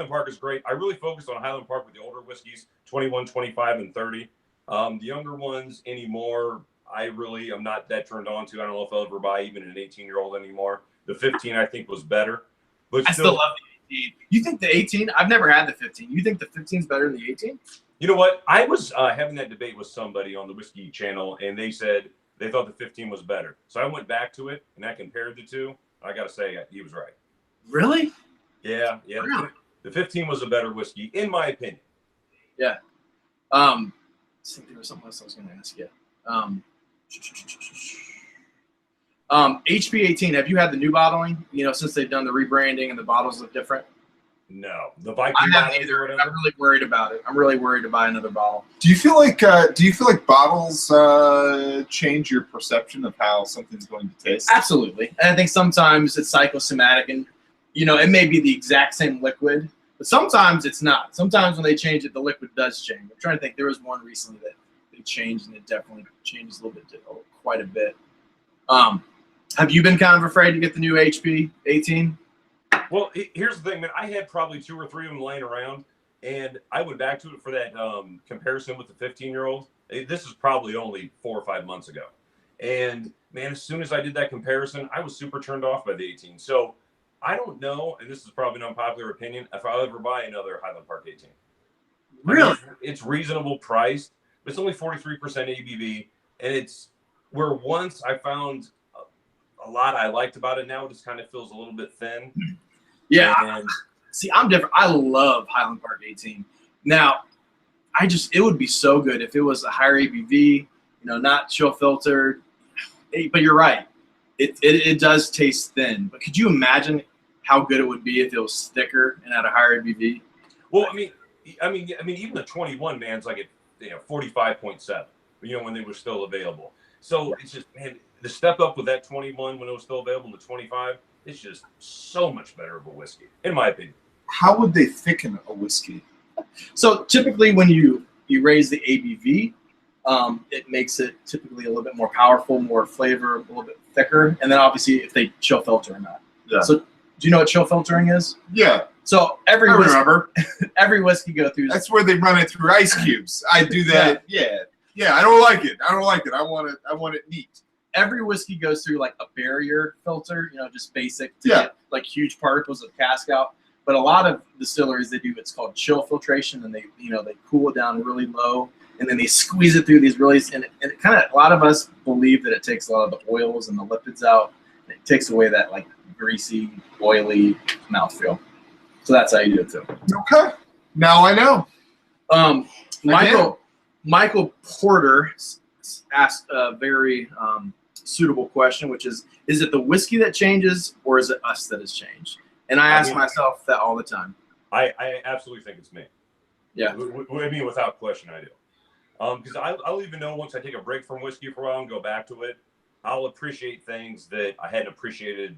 Park is great. I really focus on Highland Park with the older whiskeys, 21, 25, and 30. The younger ones anymore, I really am not that turned on to. I don't know if I'll ever buy even an 18-year-old anymore. The 15, I think, was better. But I still love the 18. You think the 18? I've never had the 15. You think the 15 is better than the 18? You know what? I was having that debate with somebody on the Whiskey channel, and they said they thought the 15 was better. So I went back to it, and I compared the two. I got to say, he was right. Really? Yeah. Really? The 15 was a better whiskey, in my opinion. Yeah. I think there was something else I was going to ask you. HP 18, have you had the new bottling? Since they've done the rebranding and the bottles look different? No. The Viking I haven't bottle either. I'm really worried about it. I'm really worried to buy another bottle. Do you feel like bottles change your perception of how something's going to taste? Absolutely. And I think sometimes it's psychosomatic and, it may be the exact same liquid, but sometimes it's not. Sometimes when they change it, the liquid does change. I'm trying to think. There was one recently that they changed, and it definitely changes a little bit, quite a bit. Have you been kind of afraid to get the new HP 18? Well, here's the thing, man. I had probably 2 or 3 of them laying around, and I went back to it for that comparison with the 15-year-old. This is probably only 4 or 5 months ago. And, man, as soon as I did that comparison, I was super turned off by the 18. So I don't know, and this is probably an unpopular opinion, if I'll ever buy another Highland Park 18. Really? I mean, it's reasonable priced, but it's only 43% ABV, and it's where once I found a lot I liked about it, now it just kind of feels a little bit thin. Yeah. And See, I'm different. I love Highland Park 18. Now, it would be so good if it was a higher ABV, not chill filtered. But you're right. It does taste thin. But could you imagine how good it would be if it was thicker and had a higher ABV? Well, I mean, even the 21 man's like at 45.7. When they were still available. So It's just, man, the step up with that 21 when it was still available to 25, it's just so much better of a whiskey, in my opinion. How would they thicken a whiskey? So typically when you raise the ABV, it makes it typically a little bit more powerful, more flavor, a little bit thicker. And then obviously if they chill filter or not. Yeah. So do you know what chill filtering is? Yeah. So I remember. every whiskey go through. That's where they run it through ice cubes. I do that. Yeah. I don't like it. I want it neat. Every whiskey goes through like a barrier filter, just basic to get like huge particles of cask out. But a lot of distilleries, they do what's called chill filtration, and they cool it down really low, and then they squeeze it through these really, and it kind of, a lot of us believe that it takes a lot of the oils and the lipids out. And it takes away that like greasy, oily mouthfeel. So that's how you do it too. Okay. Now I know. Michael Porter asked a very suitable question, which is it the whiskey that changes or is it us that has changed? And I ask myself that all the time. I absolutely think it's me. Yeah. I mean, without question, I do. Because I'll even know once I take a break from whiskey for a while and go back to it, I'll appreciate things that I hadn't appreciated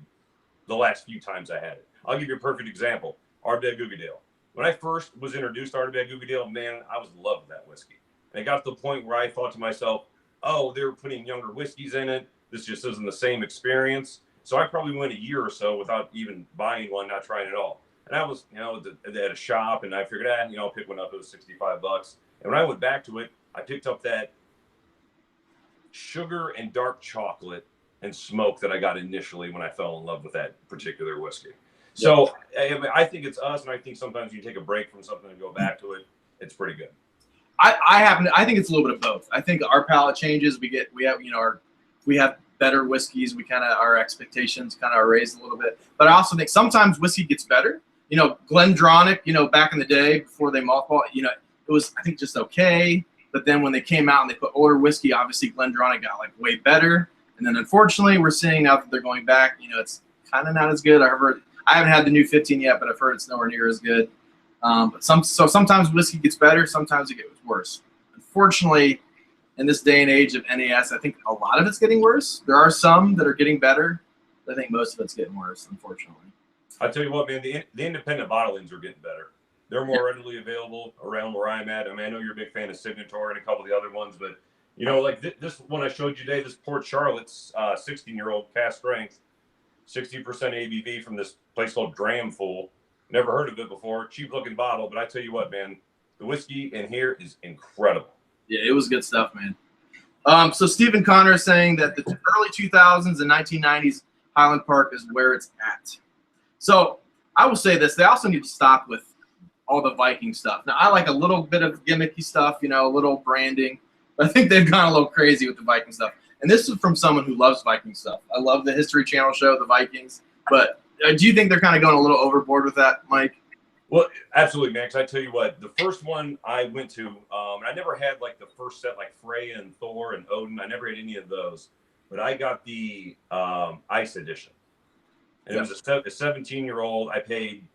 the last few times I had it. I'll give you a perfect example. Ardbeg Ugadale. when I first was introduced to Ardbeg Googie Deal, man, I was in love with that whiskey. And it got to the point where I thought to myself, oh, they're putting younger whiskeys in it. This just isn't the same experience. So I probably went a year or so without even buying one, not trying it all. And I was, at a shop, and I figured, I'll pick one up. It was $65. And when I went back to it, I picked up that sugar and dark chocolate and smoke that I got initially when I fell in love with that particular whiskey. So I think it's us, and I think sometimes you take a break from something and go back to it. It's pretty good. I think it's a little bit of both. I think our palate changes. We have better whiskeys. Our expectations kind of are raised a little bit. But I also think sometimes whiskey gets better. Glendronach, back in the day before they mothballed, it was, I think, just okay. But then when they came out and they put older whiskey, obviously Glendronach got like way better. And then unfortunately, we're seeing now that they're going back, it's kind of not as good. I haven't had the new 15 yet, but I've heard it's nowhere near as good. But sometimes whiskey gets better, sometimes it gets worse. Unfortunately, in this day and age of NAS, I think a lot of it's getting worse. There are some that are getting better, but I think most of it's getting worse, unfortunately. I tell you what, man, the independent bottlings are getting better. They're more readily available around where I'm at. I mean, I know you're a big fan of Signator and a couple of the other ones, but like this one I showed you today, this Port Charlotte's 16-year-old cask strength, 60% ABV from this place called Dramful. Never heard of it before. Cheap looking bottle, but I tell you what, man, the whiskey in here is incredible. Yeah, it was good stuff, man. So Stephen Connor is saying that the early 2000s and 1990s Highland Park is where it's at. So I will say this: they also need to stop with all the Viking stuff. Now, I like a little bit of gimmicky stuff, a little branding. But I think they've gone a little crazy with the Viking stuff. And this is from someone who loves Viking stuff. I love the History Channel show, The Vikings. But do you think they're kind of going a little overboard with that, Mike? Well, absolutely, Max. I tell you what, the first one I went to, and I never had like the first set like Freya and Thor and Odin. I never had any of those. But I got the Ice Edition. And it was a 17-year-old. I paid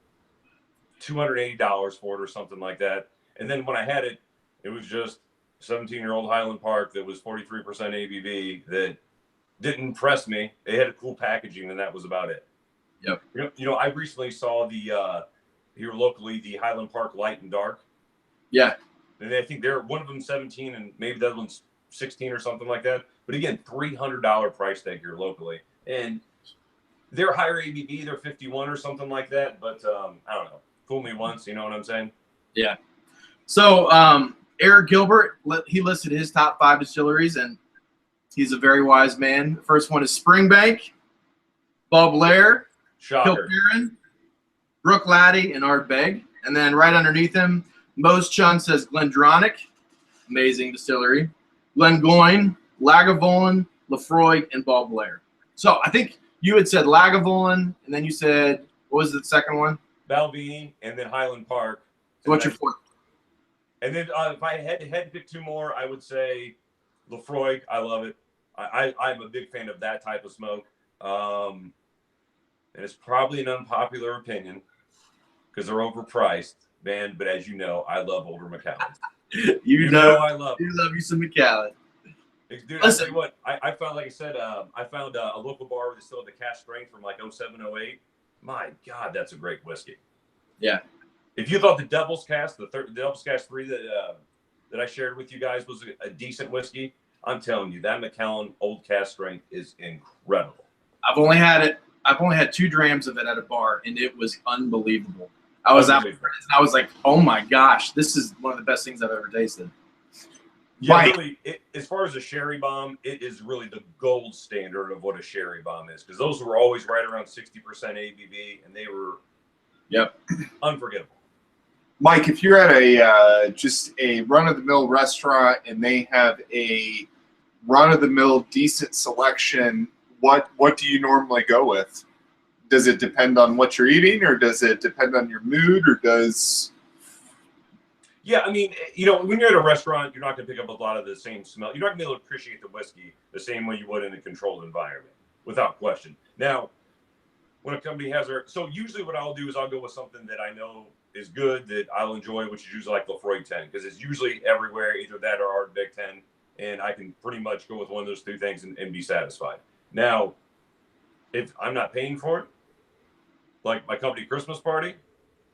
$280 for it or something like that. And then when I had it, it was just 17-year-old Highland Park that was 43% ABV that didn't impress me. They had a cool packaging, and that was about it. Yep. I recently saw the here locally the Highland Park Light and Dark. Yeah. And I think they're one of them 17 and maybe the other one's 16 or something like that. But again, $300 price tag here locally, and they're higher ABV. They're 51 or something like that. But I don't know. Fool me once, you know what I'm saying? Yeah. So Eric Gilbert, he listed his top 5 distilleries, and he's a very wise man. The first one is Springbank, Blair, Kilkerran, Brook Laddie, and Ardbeg. And then right underneath him, Mose Chun says Glendronach, amazing distillery, Glengoyne, Lagavulin, Lefroy, and Blair. So I think you had said Lagavulin, and then you said, what was the second one? Balvenie, and then Highland Park. So what's your fourth? And then if I had to pick 2 more, I would say Lefroy. I love it. I'm a big fan of that type of smoke. And it's probably an unpopular opinion because they're overpriced, man. But as you know, I love older Macallans. you know I love you love you some Macallan. Dude, I'll tell you what, I found, like I said, I found a local bar where they still had the cask strength from like 07, 08. My God, that's a great whiskey. Yeah. If you thought the Devil's Cask, the Devil's Cask 3 that I shared with you guys was a decent whiskey, I'm telling you, that Macallan Old Cask Strength is incredible. I've only had 2 drams of it at a bar, and it was unbelievable. I was out, and I was like, oh my gosh, this is one of the best things I've ever tasted. Yeah, really, as far as a sherry bomb, it is really the gold standard of what a sherry bomb is, because those were always right around 60% ABV, and they were unforgettable. Mike, if you're at just a run-of-the-mill restaurant and they have a run-of-the-mill decent selection, what do you normally go with? Does it depend on what you're eating, or does it depend on your mood, or does... Yeah, I mean, when you're at a restaurant, you're not going to pick up a lot of the same smell. You're not going to be able to appreciate the whiskey the same way you would in a controlled environment, without question. Now, when a company has so usually what I'll do is I'll go with something that I know is good, that I'll enjoy, which is usually like Lefroy 10, because it's usually everywhere, either that or Ardbeg 10, and I can pretty much go with one of those 2 things and be satisfied. Now, if I'm not paying for it, like my company Christmas party,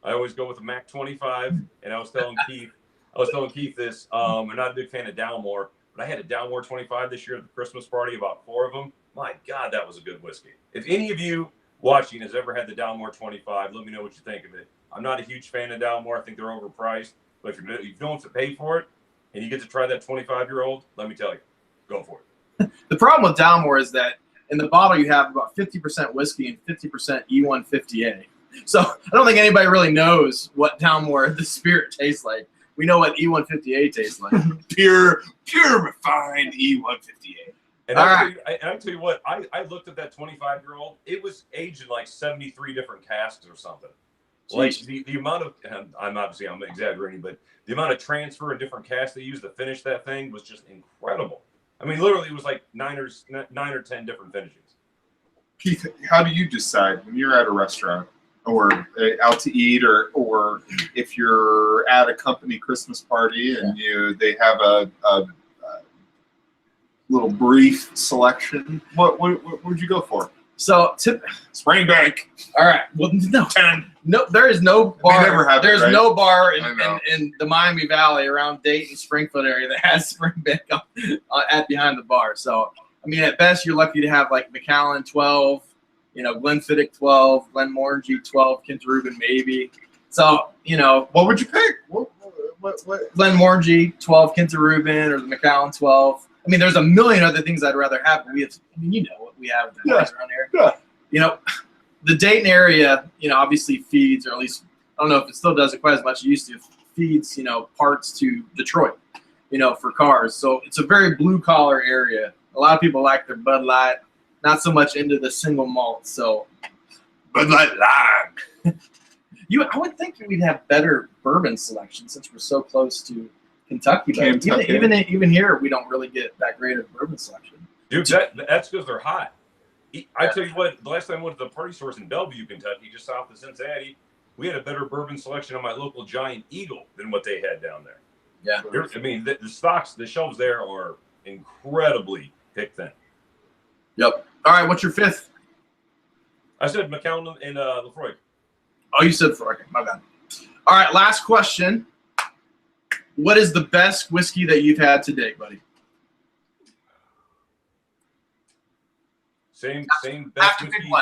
I always go with a Mac 25, and I was telling Keith this. I'm not a big fan of Dalmore, but I had a Dalmore 25 this year at the Christmas party, about 4 of them. My God, that was a good whiskey. If any of you watching has ever had the Dalmore 25, let me know what you think of it. I'm not a huge fan of Dalmore. I think they're overpriced. But if you don't have to pay for it and you get to try that 25-year-old, let me tell you, go for it. The problem with Dalmore is that in the bottle you have about 50% whiskey and 50% E150A. So I don't think anybody really knows what Dalmore, the spirit, tastes like. We know what E150A tastes like. Pure refined E150A. And I tell you what, I looked at that 25-year-old. It was aged in like 73 different casks or something. Like the amount of, I'm exaggerating, but the amount of transfer and different casks they used to finish that thing was just incredible. I mean, literally, it was like 9 or 10 different finishes. Keith, how do you decide when you're at a restaurant or out to eat, or if you're at a company Christmas party and they have a little brief selection? What would you go for? So Springbank. All right. Well, no, there is no bar. There's no bar in the Miami Valley around Dayton, Springfield area that has Springbank at behind the bar. So I mean, at best, you're lucky to have like Macallan 12, Glenfiddich 12, Glenmorangie 12, Kinta-Reuben maybe. So what would you pick? What? Glenmorangie 12, Kinta-Reuben, or the Macallan 12. I mean, there's a million other things I'd rather have. But what we have around here. Yeah. The Dayton area, obviously feeds, or at least I don't know if it still does it quite as much as it used to, feeds, parts to Detroit, for cars. So it's a very blue collar area. A lot of people like their Bud Light, not so much into the single malt. So Bud Light Lime. I would think we'd have better bourbon selection since we're so close to Kentucky. But even here, we don't really get that great of bourbon selection. Dude, that's because they're hot. I tell you what, the last time I went to the party stores in Bellevue, Kentucky, just south of Cincinnati, we had a better bourbon selection on my local Giant Eagle than what they had down there. Yeah. I mean, the stocks, the shelves there are incredibly pick thin. Yep. All right, what's your fifth? I said Macallan and Lefroy. Oh, you said Lefroy. Okay, my bad. All right, last question. What is the best whiskey that you've had to date, buddy? Same best whiskey.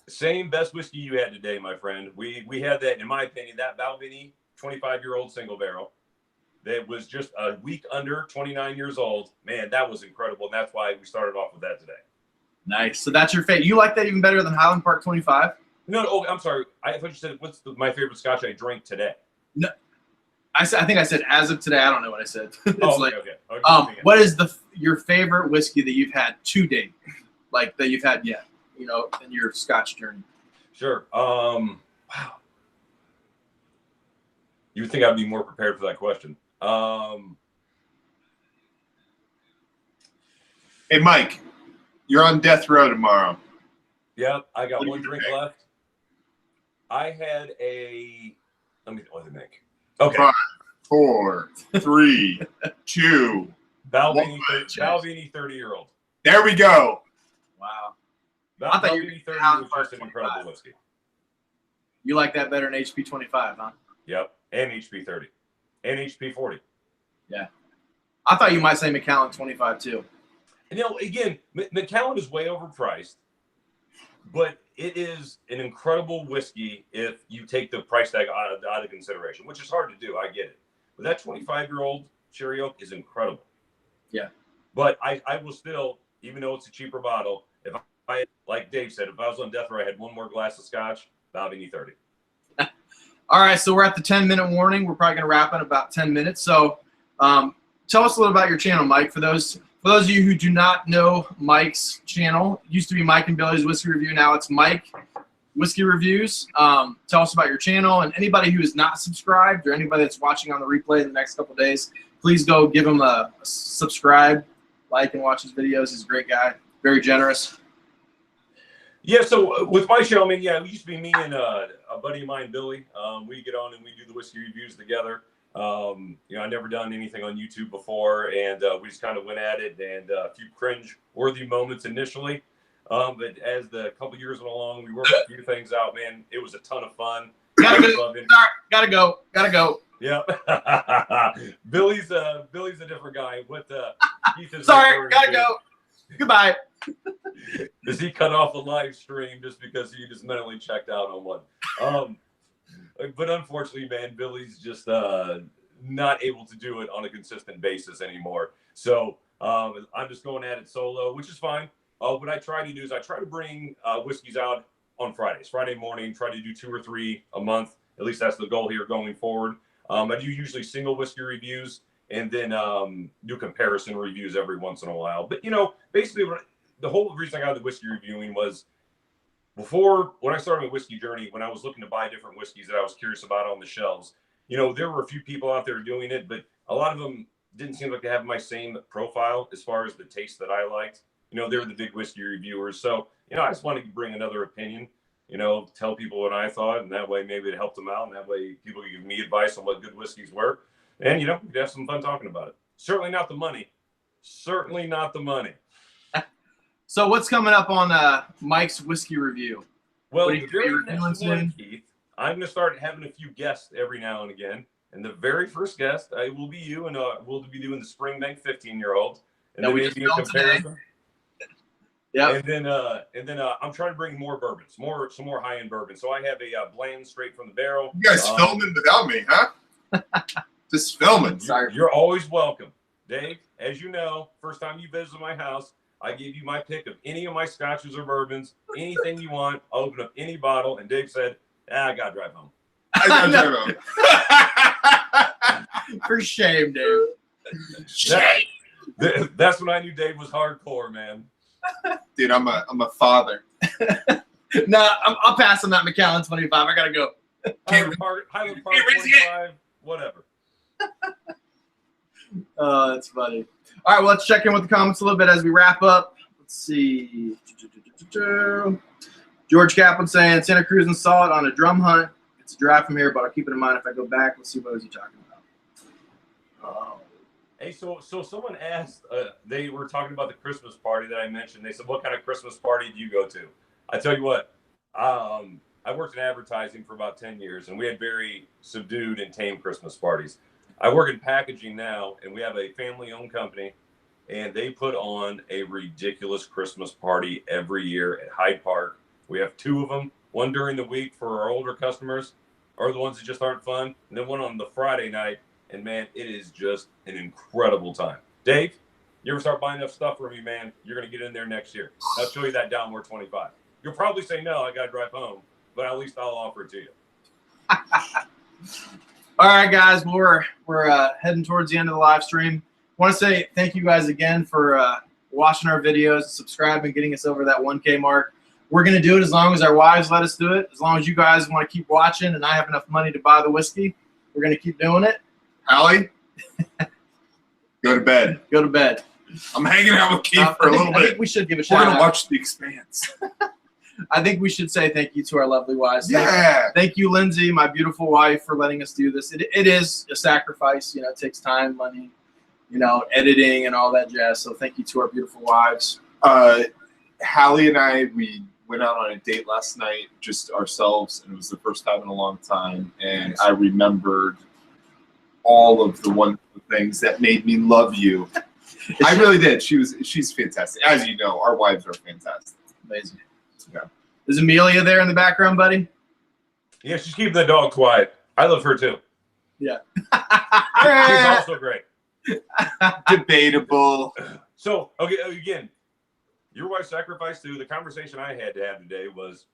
Same best whiskey you had today, my friend. We had that, in my opinion, that Balvenie 25-year-old single barrel that was just a week under 29 years old. Man, that was incredible, and that's why we started off with that today. Nice. So that's your favorite. You like that even better than Highland Park 25? No, I'm sorry. I thought you said what's my favorite Scotch I drank today. No, I think I said as of today. I don't know what I said. Okay. What is your favorite whiskey that you've had to date, like that you've had yet? In your Scotch journey. Sure. Wow. You would think I'd be more prepared for that question. Hey, Mike, you're on death row tomorrow. Yeah, I got one drink left. I had a. Let me think. Okay. 5, 4, 3, 2. Balvenie 30-year-old. There we go. Wow. I thought Balvenie 30 was just an incredible whiskey. You like that better than HP 25, huh? Yep, and HP 30, and HP 40. Yeah. I thought you might say Macallan 25 too. And, again, Macallan is way overpriced, but it is an incredible whiskey if you take the price tag out of consideration, which is hard to do. I get it. But that 25-year-old Cherry Oak is incredible. Yeah. But I will still, even though it's a cheaper bottle, if I, like Dave said, if I was on death row, I had one more glass of Scotch, Balvenie 30. All right, so we're at the 10-minute warning. We're probably going to wrap in about 10 minutes. So tell us a little about your channel, Mike. For those of you who do not know Mike's channel, it used to be Mike and Billy's Whiskey Review. Now it's Mike Whiskey Reviews. Tell us about your channel. And anybody who is not subscribed or anybody that's watching on the replay in the next couple of days, please go give him a subscribe, like, and watch his videos. He's a great guy, very generous. Yeah, so with my show, it used to be me and a buddy of mine, Billy. We get on and we do the whiskey reviews together. I've never done anything on YouTube before, and we just kind of went at it, and a few cringe-worthy moments initially. But as the couple years went along, we worked a few things out, man. It was a ton of fun. Gotta go. Sorry, gotta go. Yep. Billy's a different guy. What Keith is sorry, gotta go. Goodbye. Does he cut off a live stream just because he just mentally checked out on one? But unfortunately, man, Billy's just not able to do it on a consistent basis anymore. So I'm just going at it solo, which is fine. What I try to do is I try to bring whiskeys out on Fridays. Friday morning, try to do 2 or 3 a month. At least that's the goal here going forward. I do usually single whiskey reviews and then do comparison reviews every once in a while. But, basically the whole reason I got the whiskey reviewing was when I started my whiskey journey, when I was looking to buy different whiskeys that I was curious about on the shelves, there were a few people out there doing it, but a lot of them didn't seem like they have my same profile as far as the taste that I liked. They were the big whiskey reviewers. So, I just wanted to bring another opinion, tell people what I thought, and that way maybe it helped them out, and that way people could give me advice on what good whiskeys were. And, we'd have some fun talking about it. Certainly not the money. Certainly not the money. So what's coming up on Mike's whiskey review? Well, the very next one, Keith, I'm going to start having a few guests every now and again. And the very first guest will be you, and we'll be doing the Springbank 15-year-old. And then maybe a comparison. Yeah. And then I'm trying to bring more bourbons, some more high-end bourbons. So I have a blend straight from the barrel. You guys filming without me, huh? Just filming. Sorry. You're always welcome. Dave, as you know, first time you visit my house, I gave you my pick of any of my scotches or bourbons, anything you want. I'll open up any bottle. And Dave said, I got to drive home. I got to drive home. For shame, Dave. Shame. That's when I knew Dave was hardcore, man. Dude, I'm a father. No, I'll pass on that McAllen 25. I got to go. Highland Park 25, whatever. That's funny. All right, well, let's check in with the comments a little bit as we wrap up. Let's see. George Kaplan saying Santa Cruz and saw it on a drum hunt. It's a drive from here, but I'll keep it in mind if I go back. Let's see what was he talking about. Hey, so someone asked, they were talking about the Christmas party that I mentioned. They said, what kind of Christmas party do you go to? I tell you what, I worked in advertising for about 10 years, and we had very subdued and tame Christmas parties. I work in packaging now, and we have a family-owned company, and they put on a ridiculous Christmas party every year at Hyde Park. We have 2 of them, one during the week for our older customers, or the ones that just aren't fun, and then one on the Friday night, and, man, it is just an incredible time. Dave, you ever start buying enough stuff for me, man, you're going to get in there next year. I'll show you that downward 25. You'll probably say, no, I got to drive home, but at least I'll offer it to you. All right, guys, we're heading towards the end of the live stream. I want to say thank you guys again for watching our videos, subscribing, getting us over that 1K mark. We're going to do it as long as our wives let us do it. As long as you guys want to keep watching and I have enough money to buy the whiskey, we're going to keep doing it. Allie, go to bed. Go to bed. I'm hanging out with Keith for a little bit. I think we should give a shout We're out. going to watch The Expanse. I think we should say thank you to our lovely wives. Yeah. Thank you, Lindsay, my beautiful wife, for letting us do this. It is a sacrifice. It takes time, money, editing and all that jazz. So thank you to our beautiful wives. Hallie and I, we went out on a date last night, just ourselves, and it was the first time in a long time. And I remembered all of the wonderful things that made me love you. I really did. She's fantastic. As you know, our wives are fantastic. Amazing. Yeah. Is Amelia there in the background, buddy? Yeah, she's keeping the dog quiet. I love her too. Yeah. She's also great. Debatable. So, okay, again, your wife sacrificed too. The conversation I had to have today was,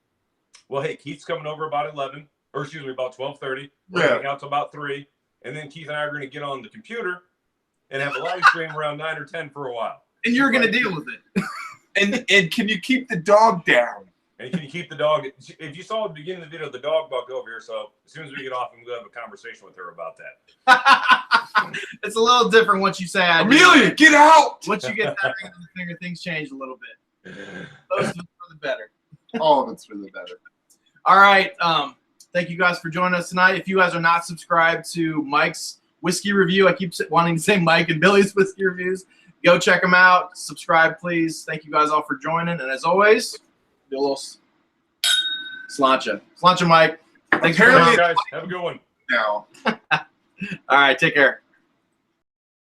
well, hey, Keith's coming over about 11, or excuse me, about 12:30. We're hanging out till about 3, and then Keith and I are going to get on the computer and have a live stream around 9 or 10 for a while. And you're going to deal with it. And can you keep the dog down? And can you keep the dog? If you saw at the beginning of the video, the dog bucked over here. So as soon as we get off, I'm going to have a conversation with her about that. It's a little different once you say, Amelia, get out! Once you get that ring on the finger, things change a little bit. Most of it's for the better. All of it's for the better. All right. Thank you guys for joining us tonight. If you guys are not subscribed to Mike's whiskey review, I keep wanting to say Mike and Billy's whiskey reviews. Go check them out. Subscribe, please. Thank you guys all for joining. And as always, do a little slancha. Slancha, Mike. Thanks for Apparently- coming. Guys, have a good one. Now. All right, take care.